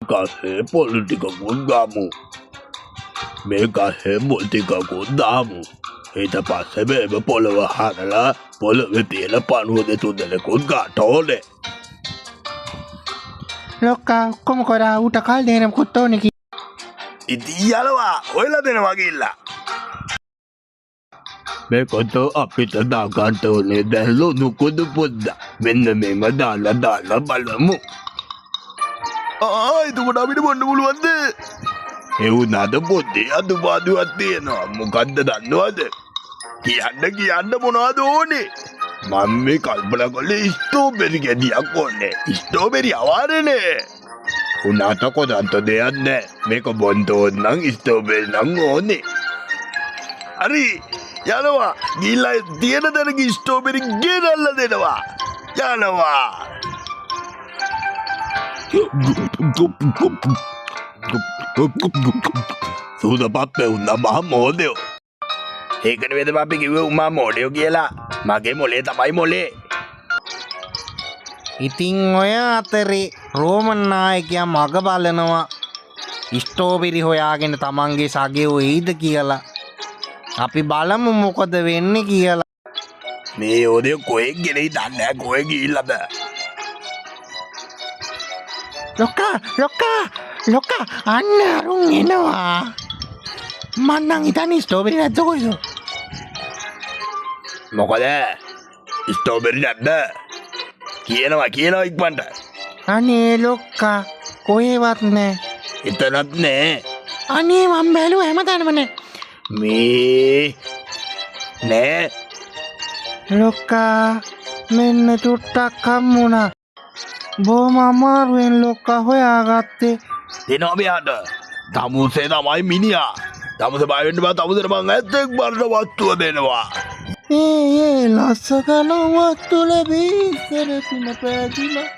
ගහේ පොල් ටිකකුත් ගමු. මේ ගහේ මුල් ටිකකුත් දාමු. ඊට පස්සේ මේව පොළව හරලා පොළවේ තියෙන පණුව දෙතුන් දෙනෙකුත් ගන්න ඕනේ. ලොක්කා ඔක්කොම කරා ඌට කල් දෙනම කුත්තෝනේ කි. ඉතින් යනවා ඔයලා දෙනවා ගිල්ලා. මේකට අපිට දාගන්න ඕනේ දැන් ලුණු කුඩු පොඩ්ඩක්. මෙන්න මේව දාලා බලමු. එතකොට අපිට බොන්න පුළුවන්ද? ඒ වුණාද පොඩ්ඩේ අදුපාදුවක් තියෙනවා. මොකද්ද දන්නවද? කියන්න මොනවද ඕනේ? මම මේ කල්පනා කළේ ස්ට්‍රෝබෙරි ගෙඩියක් ඕනේ. ස්ට්‍රෝබෙරි අවාරනේ. උනාට කොටන්ත දෙයක් නැහැ. මේක බොන්න ඕන නම් ස්ට්‍රෝබෙරි නම් ඕනේ. හරි යනවා. ගිහිල්ලා තියෙන තැනක ස්ට්‍රෝබෙරි ගෙනල්ලා දෙනවා. යනවා. සූදපත් වෙවුනා මහ මොඩයෝ. ඒකනේ වේද අපි කිව්වේ උමා මොඩයෝ කියලා. මගේ මොලේ තමයි මොලේ. ඉතින් ඔය අතරේ රෝමන් නායකයා මග බලනවා ස්ට්‍රෝබෙරි හොයාගෙන තමන්ගේ සගේ වෙයිද කියලා. අපි බලමු මොකද වෙන්නේ කියලා. මේ ඔදේ කොහෙන් ගෙලයි දන්නේ නැහැ. කොහෙ ගිහිල්ලාද? ලොක්කා අන්න අරුන් එනවා. මං නම් හිතන්නේ ස්ට්‍රෝබෙරි නැද්ද කොයිද? මොකද? ස්ට්‍රෝබෙරි නැද්ද? කියනවා ඉක්මනට. අනේ ලොක්කා කොහෙවත් නැහැ. එතනත් නැහැ. අනේ මම බැලුවා හැමතැනම නැහැ. මේ නෑ. ලොක්කා මෙන්න චුට්ටක් හම්බුණා. බොහොම අමාරුවෙන් ලොක්කා හොයාගත්තේ. දෙනවා මෙයාට. තමුසේ තමයි මිනිහා. තමුසේ බය වෙන්න බෑ. තමුසේට මං ඇත්තෙක් බරට වස්තුව දෙනවා. ඒ ලස්සකන වස්තු ලැබී ඉස්සර පින පැදිලා